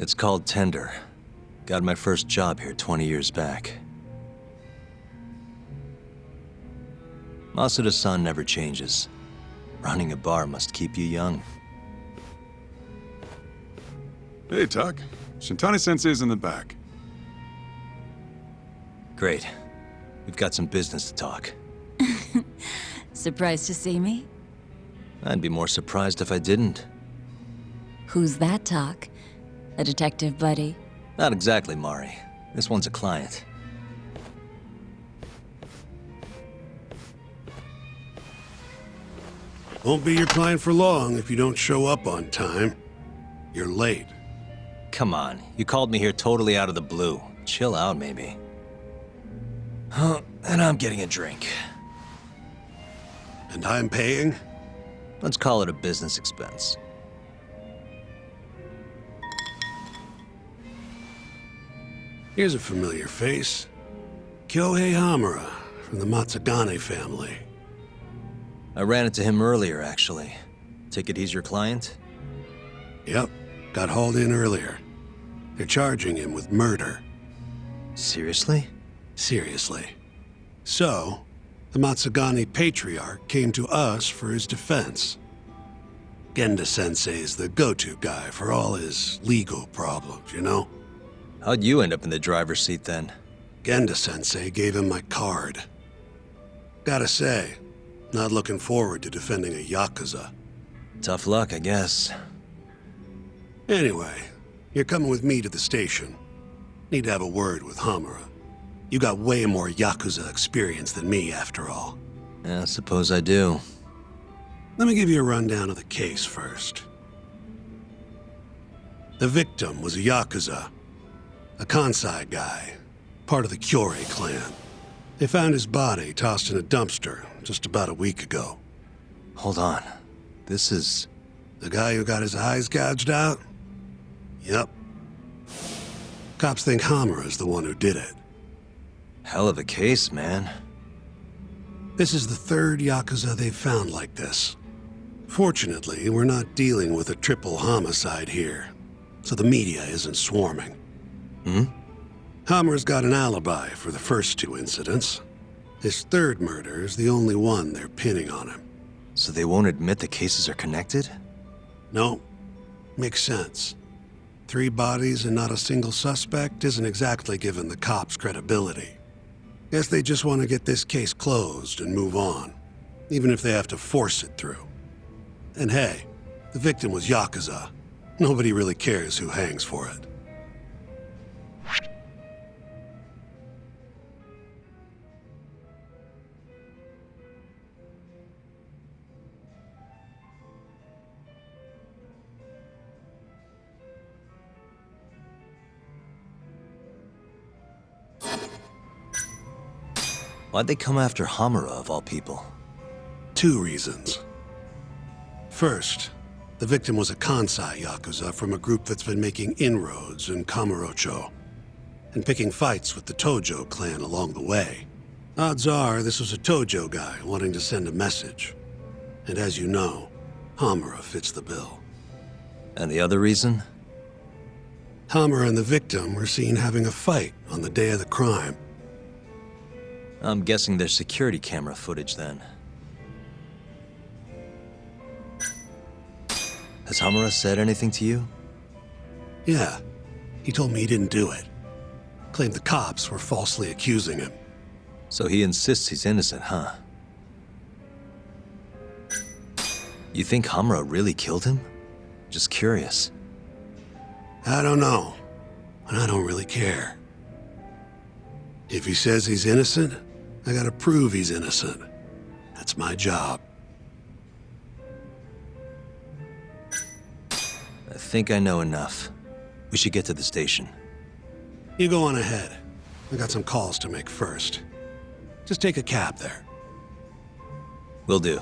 It's called Tender. Got my first job here 20 years back. Masuda-san never changes. Running a bar must keep you young. Hey, Tuck. Shintani-sensei's in the back. Great. We've got some business to talk. Surprised to see me? I'd be more surprised if I didn't. Who's that, Talk? A detective buddy? Not exactly, Mari. This one's a client. Won't be your client for long if you don't show up on time. You're late. Come on, you called me here totally out of the blue. Chill out, maybe. Huh, and I'm getting a drink. And I'm paying? Let's call it a business expense. Here's a familiar face. Kyohei Hamura, from the Matsugane family. I ran into him earlier, actually. Take it he's your client? Yep, got hauled in earlier. They're charging him with murder. Seriously? Seriously. So, the Matsugane patriarch came to us for his defense. Genda-sensei's the go-to guy for all his legal problems, you know? How'd you end up in the driver's seat then? Genda-sensei gave him my card. Gotta say, not looking forward to defending a Yakuza. Tough luck, I guess. Anyway, you're coming with me to the station. Need to have a word with Hamura. You got way more Yakuza experience than me, after all. Yeah, I suppose I do. Let me give you a rundown of the case first. The victim was a Yakuza. A Kansai guy, part of the Kyorei clan. They found his body tossed in a dumpster just about a week ago. Hold on. This is... The guy who got his eyes gouged out? Yep. Cops think Hamura's the one who did it. hell of a case, man. This is the third Yakuza they've found like this. Fortunately, we're not dealing with a triple homicide here, so the media isn't swarming. Hammer's got an alibi for the first two incidents. His third murder is the only one they're pinning on him. So they won't admit the cases are connected? No, makes sense. 3 bodies and not a single suspect isn't exactly giving the cops credibility. Guess they just want to get this case closed and move on, even if they have to force it through. And hey, the victim was Yakuza. Nobody really cares who hangs for it. Why'd they come after Hamura, of all people? 2 reasons. First, the victim was a Kansai Yakuza from a group that's been making inroads in Kamurocho, and picking fights with the Tojo clan along the way. Odds are this was a Tojo guy wanting to send a message. And as you know, Hamura fits the bill. And the other reason? Hamura and the victim were seen having a fight on the day of the crime. I'm guessing there's security camera footage then. Has Hamura said anything to you? Yeah, he told me he didn't do it. Claimed the cops were falsely accusing him. So he insists he's innocent, huh? You think Hamura really killed him? Just curious. I don't know, and I don't really care. If he says he's innocent, I gotta prove he's innocent. That's my job. I think I know enough. We should get to the station. You go on ahead. I got some calls to make first. Just take a cab there. Will do.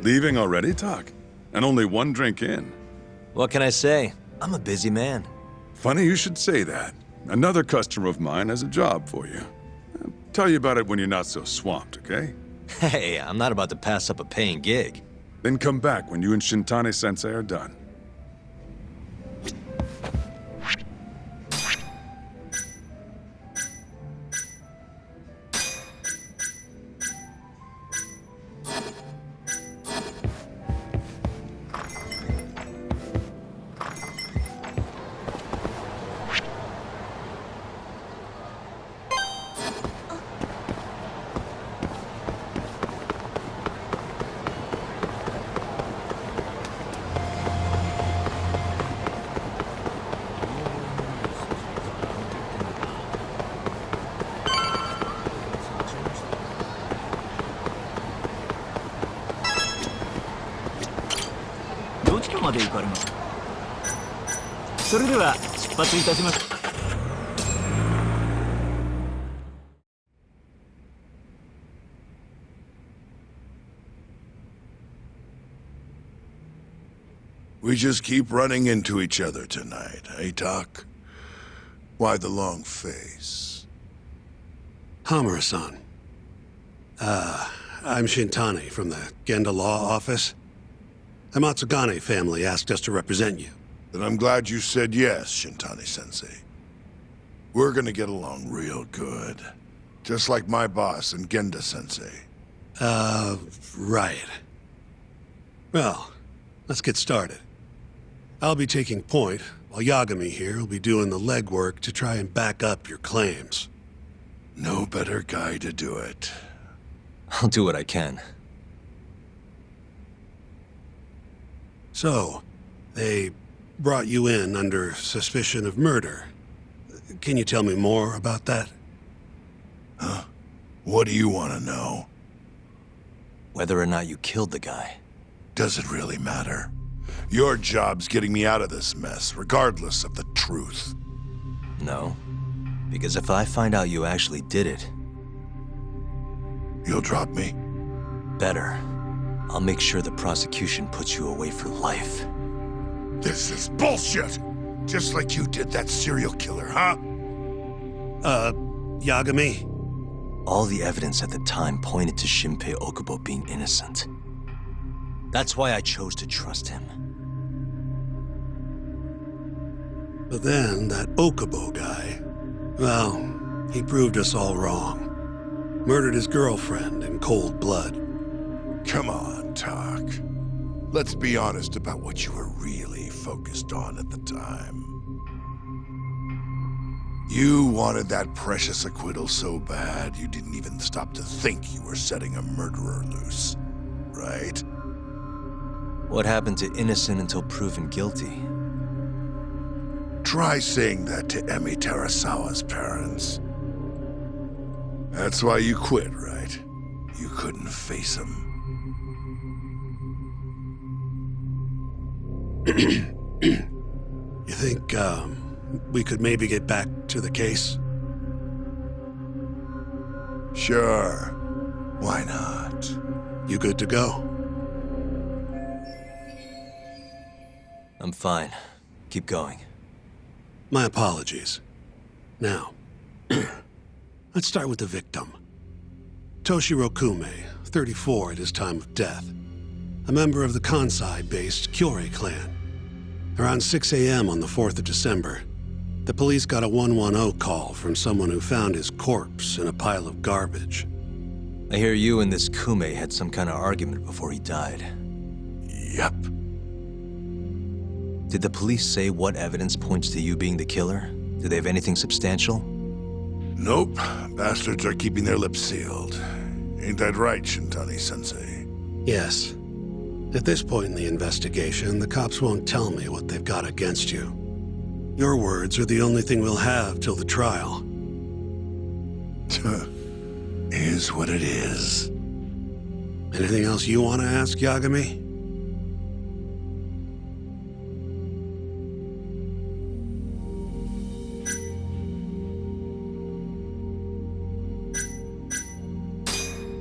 Leaving already, Tuck? And only 1 drink in. What can I say? I'm a busy man. Funny you should say that. Another customer of mine has a job for you. I'll tell you about it when you're not so swamped, okay? Hey, I'm not about to pass up a paying gig. Then come back when you and Shintani-sensei are done. We just keep running into each other tonight, eh, Doc? Why the long face? Hamura-san. I'm Shintani from the Genda Law Office. The Matsugane family asked us to represent you. Then I'm glad you said yes, Shintani-sensei. We're gonna get along real good. Just like my boss and Genda-sensei. Right. Well, let's get started. I'll be taking point, while Yagami here will be doing the legwork to try and back up your claims. No better guy to do it. I'll do what I can. So, they brought you in under suspicion of murder. Can you tell me more about that? What do you want to know? Whether or not you killed the guy. Does it really matter? Your job's getting me out of this mess, regardless of the truth. No. Because if I find out you actually did it, You'll drop me? better. I'll make sure the prosecution puts you away for life. This is bullshit! Just like you did that serial killer, huh? Yagami? All the evidence at the time pointed to Shinpei Okubo being innocent. That's why I chose to trust him. But then, that Okubo guy, well, he proved us all wrong. Murdered his girlfriend in cold blood. Come on, Talk. Let's be honest about what you were really focused on at the time. You wanted that precious acquittal so bad, you didn't even stop to think you were setting a murderer loose. Right? What happened to innocent until proven guilty? Try saying that to Emi Terasawa's parents. That's why you quit, right? You couldn't face him. You think, we could maybe get back to the case? Sure. Why not? You good to go? I'm fine. Keep going. My apologies. Now, let's start with the victim. Toshiro Kume, 34 at his time of death. A member of the Kansai-based Kyorei clan. Around 6 a.m. on the 4th of December, the police got a 110 call from someone who found his corpse in a pile of garbage. I hear you and this Kume had some kind of argument before he died. Yep. Did the police say what evidence points to you being the killer? Do they have anything substantial? Nope. Bastards are keeping their lips sealed. Ain't that right, Shintani-sensei? Yes. At this point in the investigation, the cops won't tell me what they've got against you. Your words are the only thing we'll have till the trial. Is what it is. Anything else you want to ask, Yagami?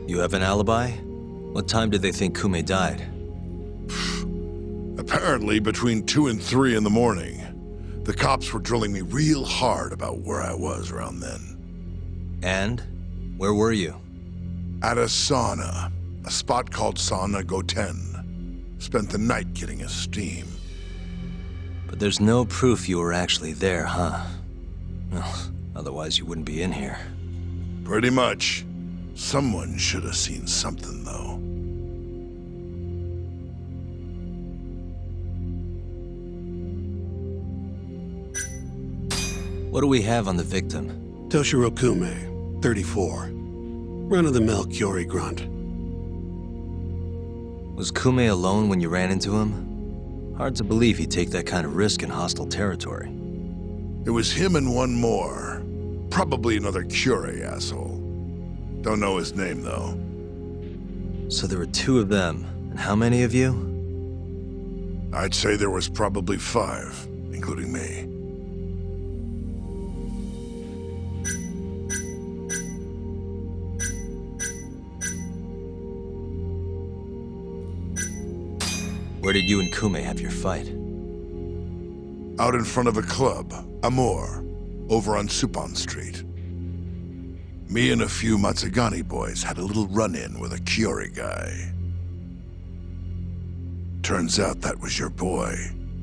You have an alibi? What time did they think Kume died? Apparently between 2 and 3 in the morning. The cops were drilling me real hard about where I was around then. And? Where were you? At a sauna, a spot called Sauna Goten. Spent the night getting a steam. But there's no proof you were actually there, huh? Well, otherwise you wouldn't be in here. Pretty much. Someone should have seen something, though. What do we have on the victim? Toshiro Kume, 34. Run-of-the-mill Kyori grunt. Was Kume alone when you ran into him? Hard to believe he'd take that kind of risk in hostile territory. It was him and one more. Probably another Curie asshole. Don't know his name, though. So there were two of them, and how many of you? I'd say there was probably 5, including me. Where did you and Kume have your fight? Out in front of a club, Amor, over on Supon Street. Me and a few Matsugani boys had a little run-in with a Kyori guy. Turns out that was your boy,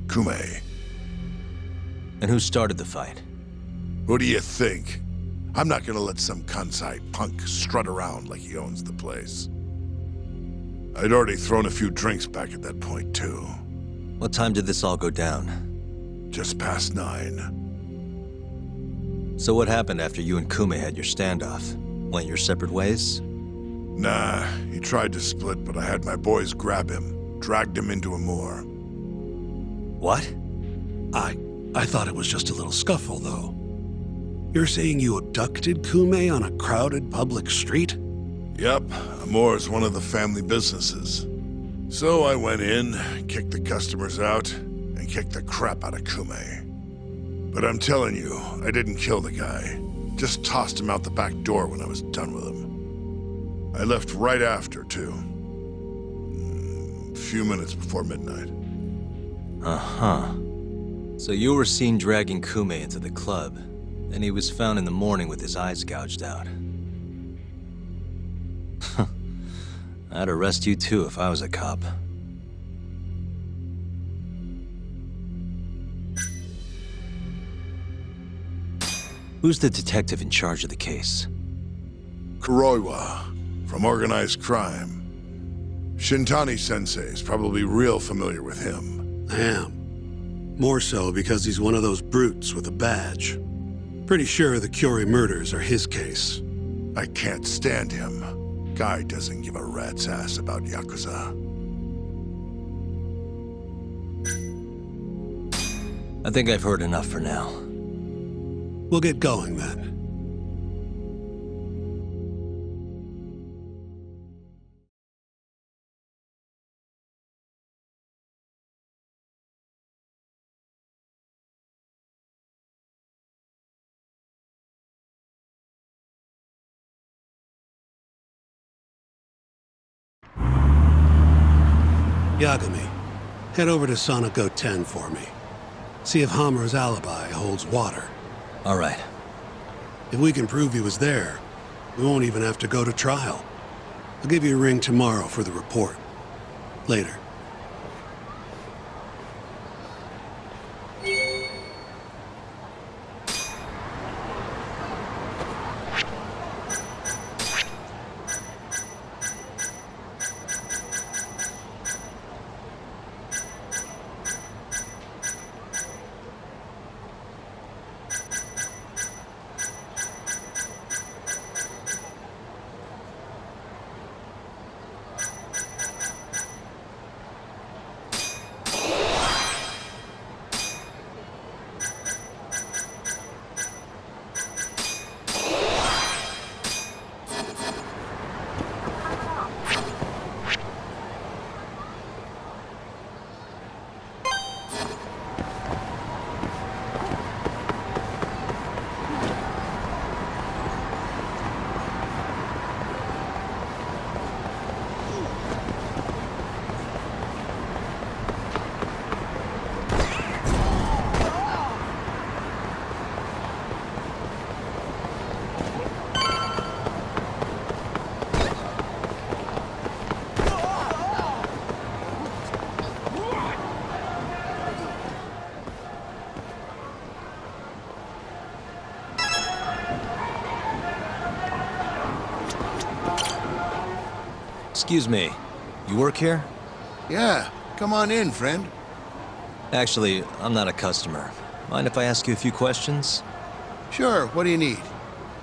Kume. And who started the fight? Who do you think? I'm not gonna let some Kansai punk strut around like he owns the place. I'd already thrown a few drinks back at that point, too. What time did this all go down? Just past 9. So what happened after you and Kume had your standoff? Went your separate ways? Nah, he tried to split, but I had my boys grab him, dragged him into Amor. What? I thought it was just a little scuffle, though. You're saying you abducted Kume on a crowded public street? Yep, Amor's one of the family businesses. So I went in, kicked the customers out, and kicked the crap out of Kume. But I'm telling you, I didn't kill the guy. Just tossed him out the back door when I was done with him. I left right after, too. A few minutes before midnight. Uh-huh. So you were seen dragging Kume into the club, and he was found in the morning with his eyes gouged out. I'd arrest you too if I was a cop. Who's the detective in charge of the case? Kuroiwa, from Organized Crime. Shintani-sensei is probably real familiar with him. I am. More so because he's one of those brutes with a badge. Pretty sure the Curie murders are his case. I can't stand him. Guy doesn't give a rat's ass about Yakuza. I think I've heard enough for now. We'll get going then. Yagami, head over to Sauna Goten for me. See if Hammer's alibi holds water. All right. If we can prove he was there, we won't even have to go to trial. I'll give you a ring tomorrow for the report. Later. Excuse me. You work here? Yeah, come on in, friend. Actually, I'm not a customer. Mind if I ask you a few questions? Sure, what do you need?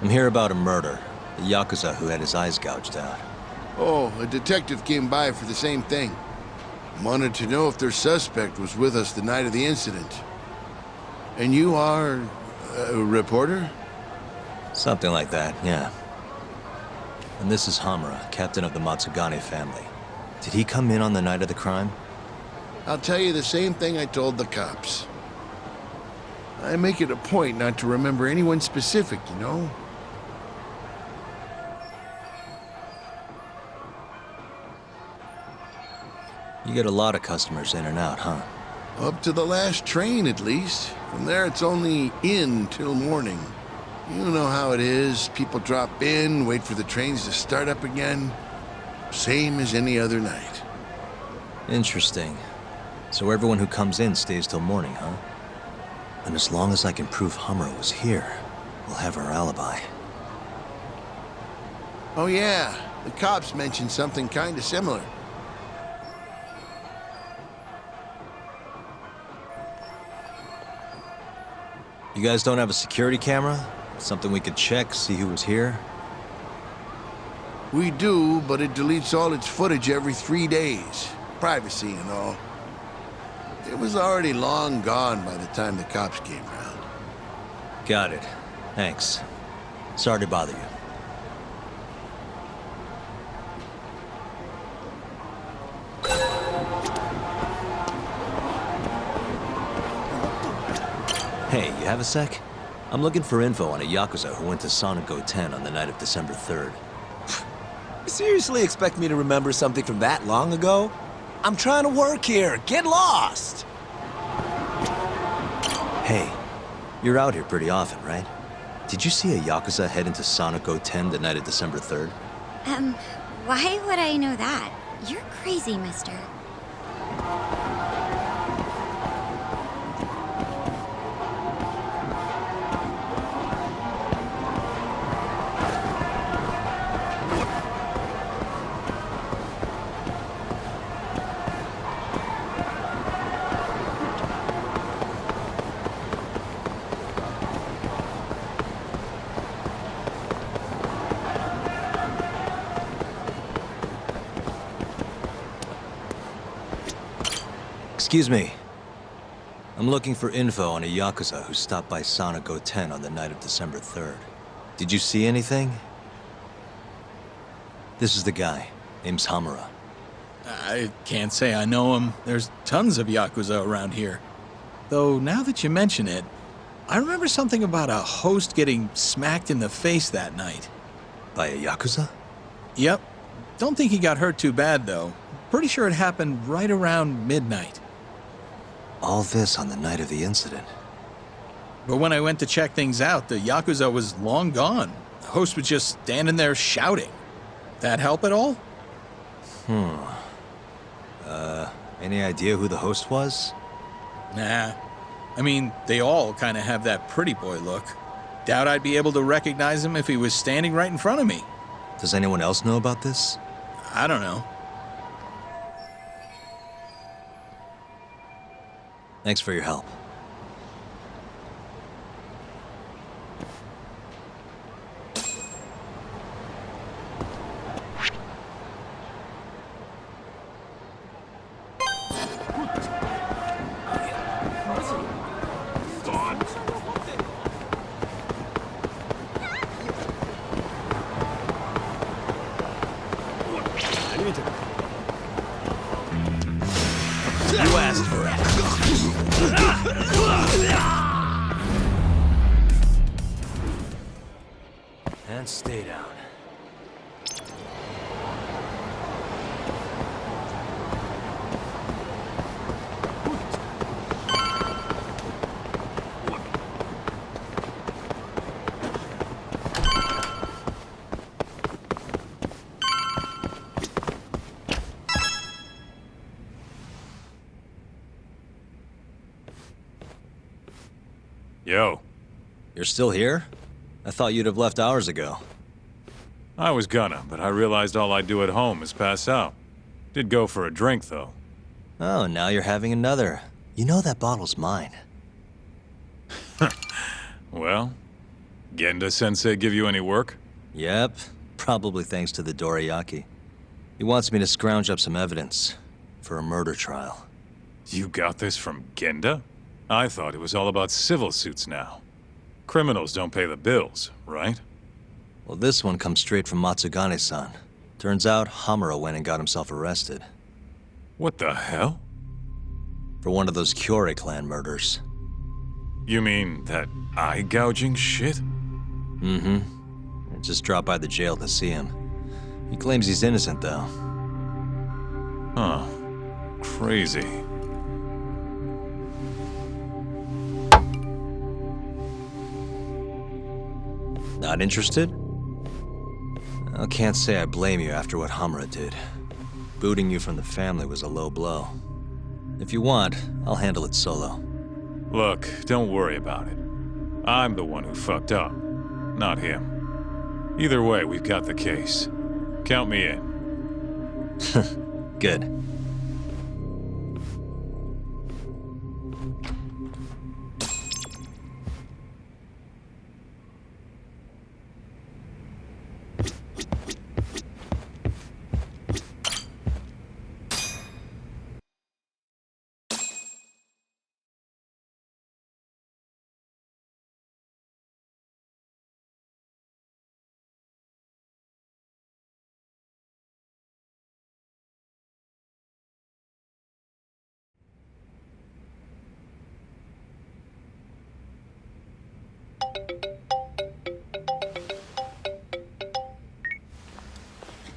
I'm here about a murder. The Yakuza who had his eyes gouged out. Oh, a detective came by for the same thing. Wanted to know if their suspect was with us the night of the incident. And you are a reporter? Something like that, yeah. And this is Hamura, captain of the Matsugane family. Did he come in on the night of the crime? I'll tell you the same thing I told the cops. I make it a point not to remember anyone specific, you know? You get a lot of customers in and out, huh? Up to the last train, at least. From there, it's only in till morning. You know how it is. People drop in, wait for the trains to start up again. Same as any other night. Interesting. So everyone who comes in stays till morning, huh? And as long as I can prove Hamura was here, we'll have our alibi. Oh yeah, the cops mentioned something kinda similar. You guys don't have a security camera? Something we could check, see who was here? We do, but it deletes all its footage every 3 days. Privacy and all. It was already long gone by the time the cops came around. Got it. Thanks. Sorry to bother you. Hey, you have a sec? I'm looking for info on a Yakuza who went to Sonic 10 on the night of December 3rd. You seriously expect me to remember something from that long ago? I'm trying to work here. Get lost! Hey, you're out here pretty often, right? Did you see a Yakuza head into Sonic 10 the night of December 3rd? Why would I know that? You're crazy, mister. Excuse me. I'm looking for info on a Yakuza who stopped by Sonic 10 on the night of December 3rd. Did you see anything? This is the guy. Name's Hamura. I can't say I know him. There's tons of Yakuza around here. Though, now that you mention it, I remember something about a host getting smacked in the face that night. By a Yakuza? Yep. Don't think he got hurt too bad, though. Pretty sure it happened right around midnight. All this on the night of the incident. But when I went to check things out, the Yakuza was long gone. The host was just standing there shouting. That help at all? Any idea who the host was? Nah. I mean, they all kind of have that pretty boy look. Doubt I'd be able to recognize him if he was standing right in front of me. Does anyone else know about this? I don't know. Thanks for your help. You asked for it. And stay down. Yo. You're still here? I thought you'd have left hours ago. I was gonna, but I realized all I do at home is pass out. Did go for a drink, though. Oh, now you're having another. You know that bottle's mine. Well, Genda-sensei give you any work? Yep, probably thanks to the Dorayaki. He wants me to scrounge up some evidence for a murder trial. You got this from Genda? I thought it was all about civil suits now. Criminals don't pay the bills, right? Well, this one comes straight from Matsugane-san. Turns out Hamura went and got himself arrested. What the hell? For one of those Kyorei clan murders. You mean that eye-gouging shit? Mm-hmm. I just dropped by the jail to see him. He claims he's innocent, though. Huh. Crazy. Not interested? I can't say I blame you after what Hamura did. Booting you from the family was a low blow. If you want, I'll handle it solo. Look, don't worry about it. I'm the one who fucked up, not him. Either way, we've got the case. Count me in. Good.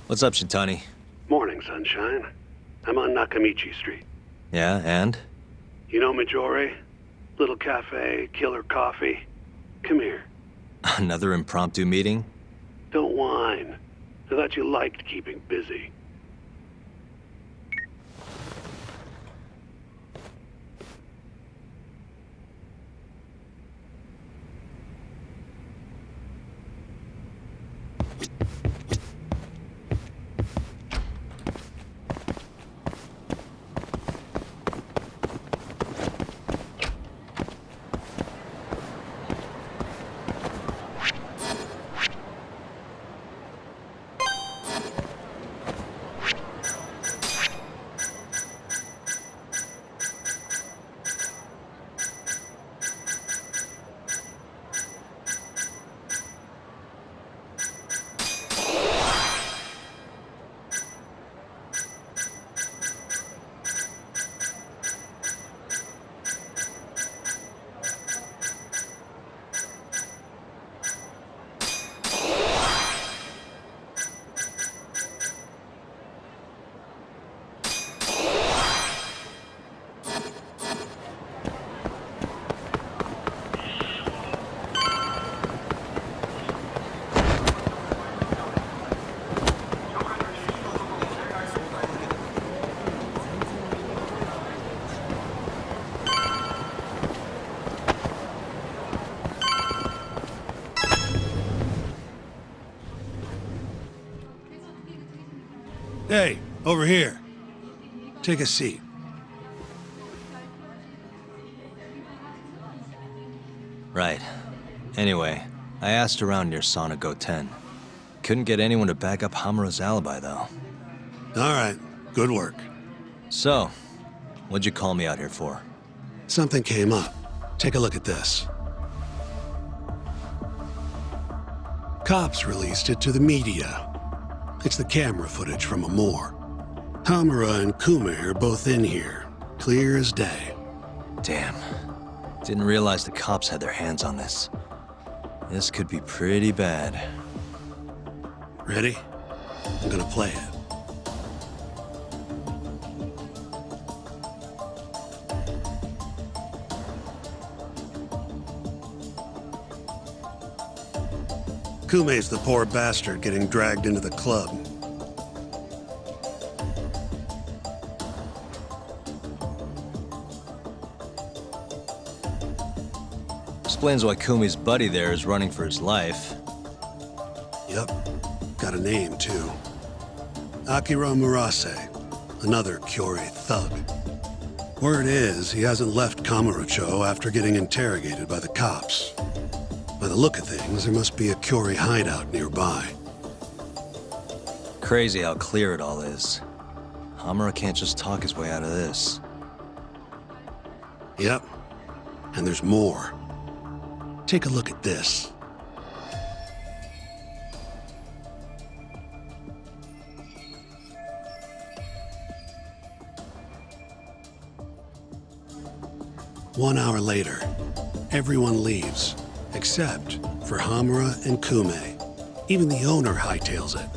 What's up, Shintani? Morning, sunshine. I'm on Nakamichi Street. Yeah, and? You know Majore? Little cafe, killer coffee. Come here. Another impromptu meeting? Don't whine. I thought you liked keeping busy. Hey, over here. Take a seat. Right. Anyway, I asked around near Sonigo 10. Couldn't get anyone to back up Hamura's alibi, though. All right, good work. So, what'd you call me out here for? Something came up. Take a look at this. Cops released it to the media. It's the camera footage from Amor. Hamura and Kume are both in here, clear as day. Damn. Didn't realize the cops had their hands on this. This could be pretty bad. Ready? I'm gonna play it. Kume's the poor bastard getting dragged into the club. Explains why Kumi's buddy there is running for his life. Yep. got a name, too. Akira Murase, another Kyorei thug. Word is, he hasn't left Kamurocho after getting interrogated by the cops. By the look of things, there must be a Kyorei hideout nearby. Crazy how clear it all is. Hamura can't just talk his way out of this. Yep. And there's more. Take a look at this. One hour later, everyone leaves, except for Hamura and Kume. Even the owner hightails it.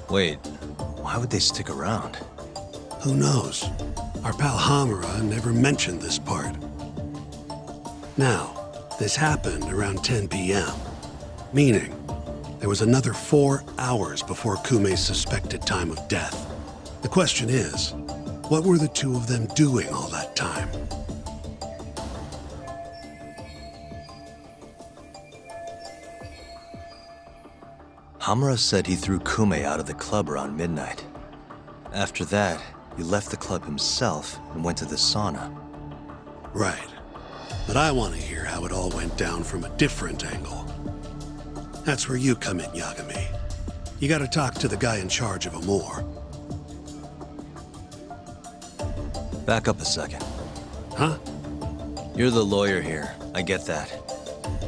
Wait, why would they stick around? Who knows? Our pal Hamura never mentioned this part. Now, this happened around 10 p.m., meaning there was another 4 hours before Kume's suspected time of death. The question is, what were the two of them doing all that time? Hamura said he threw Kume out of the club around midnight. After that, he left the club himself and went to the sauna. Right. But I want to hear how it all went down from a different angle. That's where you come in, Yagami. You gotta talk to the guy in charge of Amor. Back up a second. Huh? You're the lawyer here, I get that.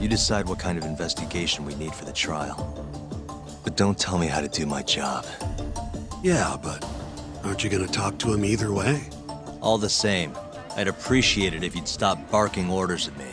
You decide what kind of investigation we need for the trial. But don't tell me how to do my job. Yeah, but aren't you gonna talk to him either way? All the same, I'd appreciate it if you'd stop barking orders at me.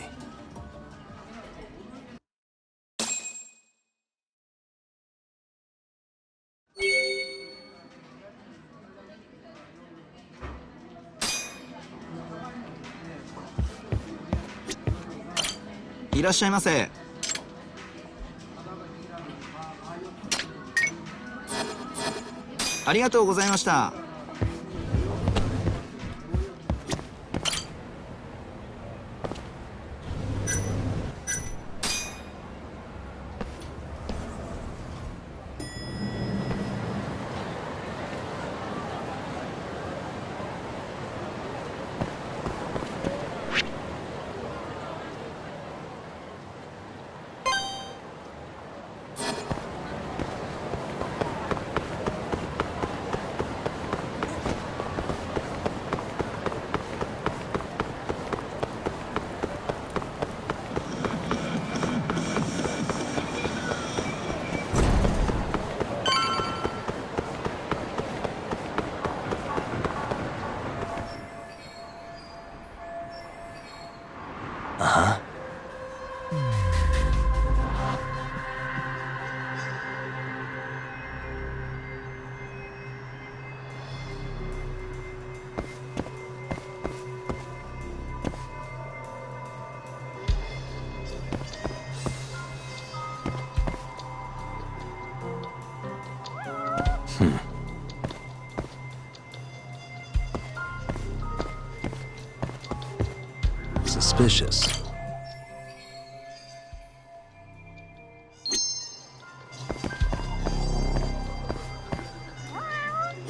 Suspicious.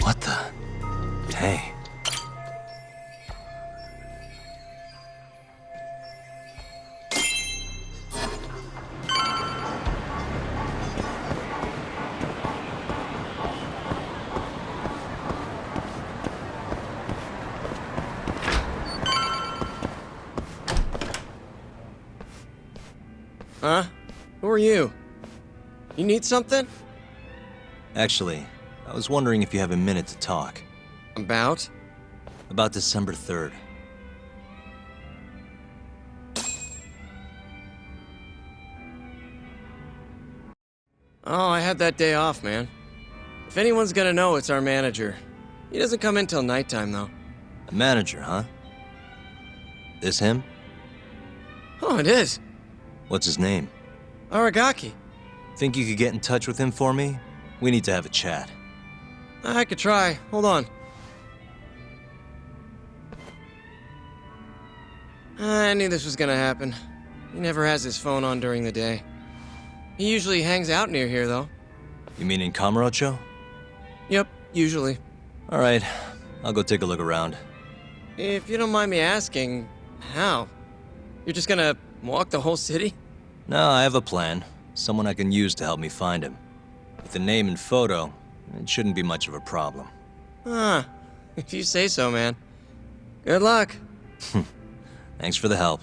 What the? Hey. Huh? Who are you? You need something? Actually, I was wondering if you have a minute to talk. About? About December 3rd. Oh, I had that day off, man. If anyone's gonna know, it's our manager. He doesn't come in till nighttime, though. A manager, huh? This him? Oh, it is. What's his name? Aragaki. Think you could get in touch with him for me? We need to have a chat. I could try. Hold on. I knew this was gonna happen. He never has his phone on during the day. He usually hangs out near here, though. You mean in Kamurocho? Yep, usually. All right, I'll go take a look around. If you don't mind me asking, how? You're just gonna walk the whole city? No, I have a plan. Someone I can use to help me find him. With the name and photo, it shouldn't be much of a problem. Huh. If you say so, man. Good luck. Thanks for the help.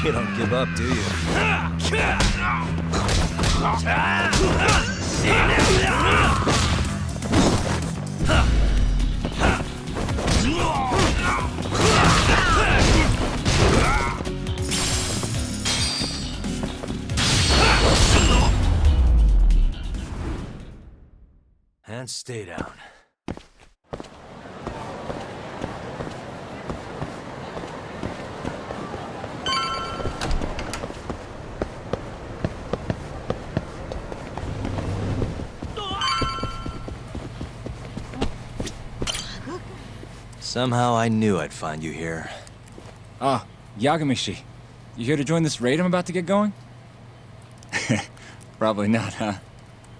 You don't give up, do you? And stay down. Somehow I knew I'd find you here. Ah, Yagamishi. You here to join this raid I'm about to get going? Probably not, huh?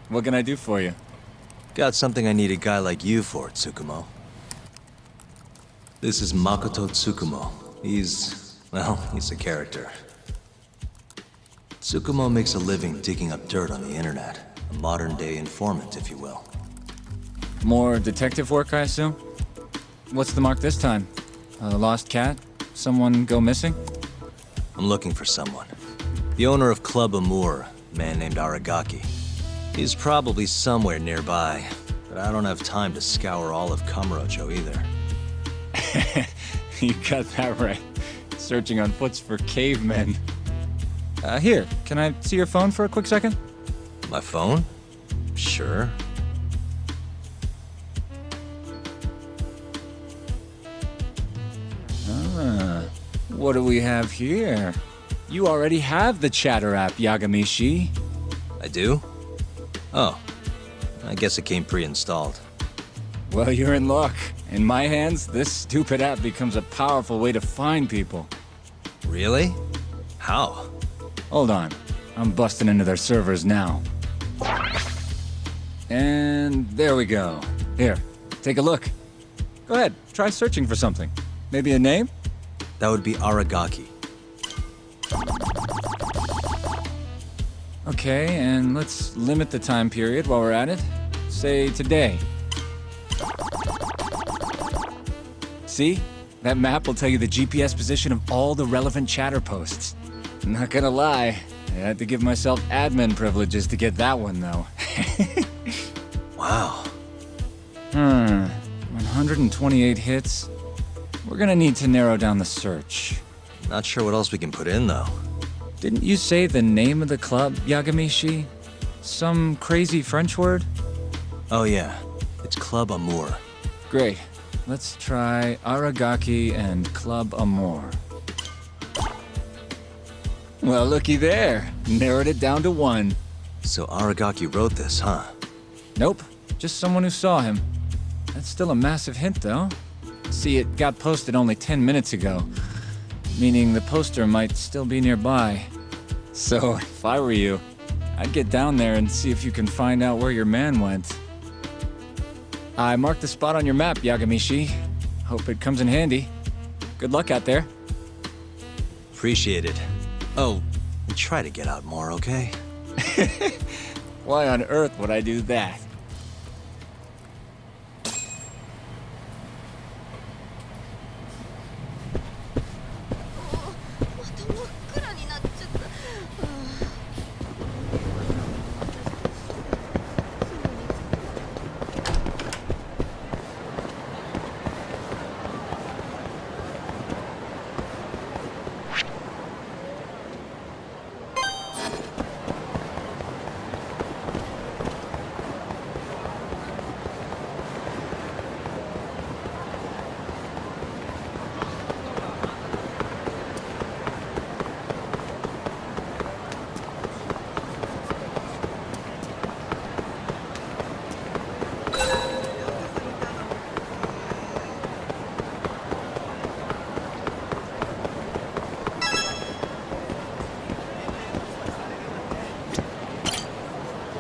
What can I do for you? Got something I need a guy like you for, Tsukumo. This is Makoto Tsukumo. He's a character. Tsukumo makes a living digging up dirt on the internet. A modern-day informant, if you will. More detective work, I assume? What's the mark this time? A lost cat? Someone go missing? I'm looking for someone. The owner of Club Amour, a man named Aragaki. He's probably somewhere nearby, but I don't have time to scour all of Kamurocho either. You got that right. Searching on foots for cavemen. Here, can I see your phone for a quick second? My phone? Sure. What do we have here? You already have the Chatter app, Yagamishi. I do? Oh. I guess it came pre-installed. Well, you're in luck. In my hands, this stupid app becomes a powerful way to find people. Really? How? Hold on. I'm busting into their servers now. And there we go. Here, take a look. Go ahead, try searching for something. Maybe a name? That would be Aragaki. Okay, and let's limit the time period while we're at it. Say today. See? That map will tell you the GPS position of all the relevant chatter posts. Not gonna lie, I had to give myself admin privileges to get that one, though. Wow. 128 hits. We're gonna need to narrow down the search. Not sure what else we can put in, though. Didn't you say the name of the club, Yagamishi? Some crazy French word? Oh yeah, it's Club Amour. Great. Let's try Aragaki and Club Amour. Well, looky there. Narrowed it down to one. So Aragaki wrote this, huh? Nope. Just someone who saw him. That's still a massive hint, though. See, it got posted only 10 minutes ago. meaning the poster might still be nearby. So, if I were you, I'd get down there and see if you can find out where your man went. I marked the spot on your map, Yagamishi. Hope it comes in handy. Good luck out there. Appreciate it. Oh, and try to get out more, okay? Why on earth would I do that?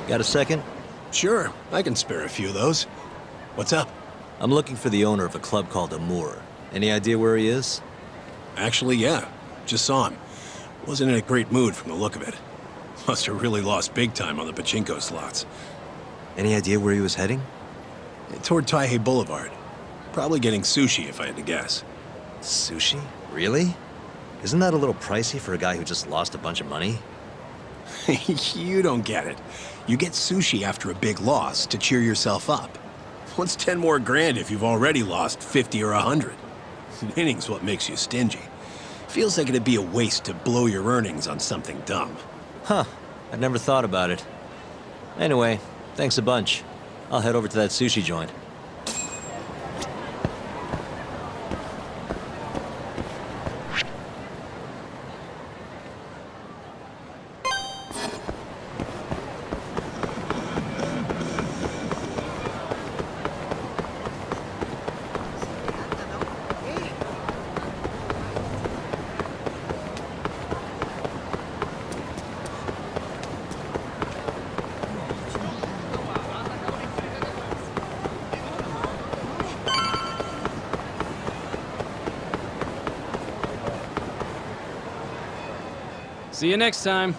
Got a second? Sure, I can spare a few of those. What's up? I'm looking for the owner of a club called Amur. Any idea where he is? Actually, yeah. Just saw him. Wasn't in a great mood from the look of it. Must have really lost big time on the pachinko slots. Any idea where he was heading? Toward Taihei Boulevard. Probably getting sushi, if I had to guess. Sushi? Really? Isn't that a little pricey for a guy who just lost a bunch of money? You don't get it. You get sushi after a big loss to cheer yourself up. What's 10 more grand if you've already lost 50 or 100? Winning's what makes you stingy. Feels like it'd be a waste to blow your earnings on something dumb. Huh. I'd never thought about it. Anyway, thanks a bunch. I'll head over to that sushi joint. See you next time.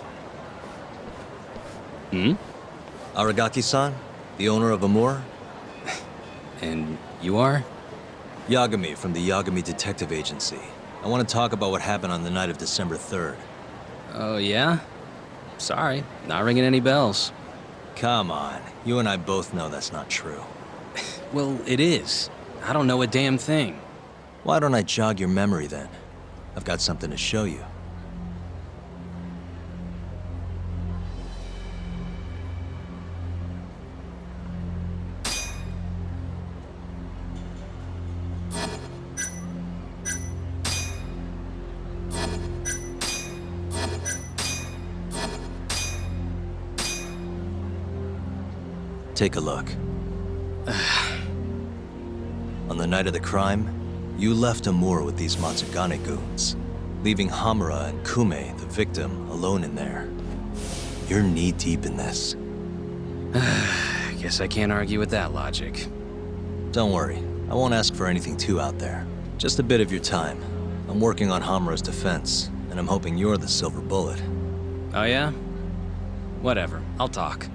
Aragaki-san, the owner of Amur? And you are? Yagami from the Yagami Detective Agency. I want to talk about what happened on the night of December 3rd. Oh, yeah? Sorry, not ringing any bells. Come on, you and I both know that's not true. Well, it is. I don't know a damn thing. Why don't I jog your memory then? I've got something to show you. Take a look. On the night of the crime, you left Amur with these Matsugane goons, leaving Hamura and Kume, the victim, alone in there. You're knee-deep in this. Guess I can't argue with that logic. Don't worry, I won't ask for anything too out there. Just a bit of your time. I'm working on Hamura's defense, and I'm hoping you're the silver bullet. Oh yeah? Whatever, I'll talk.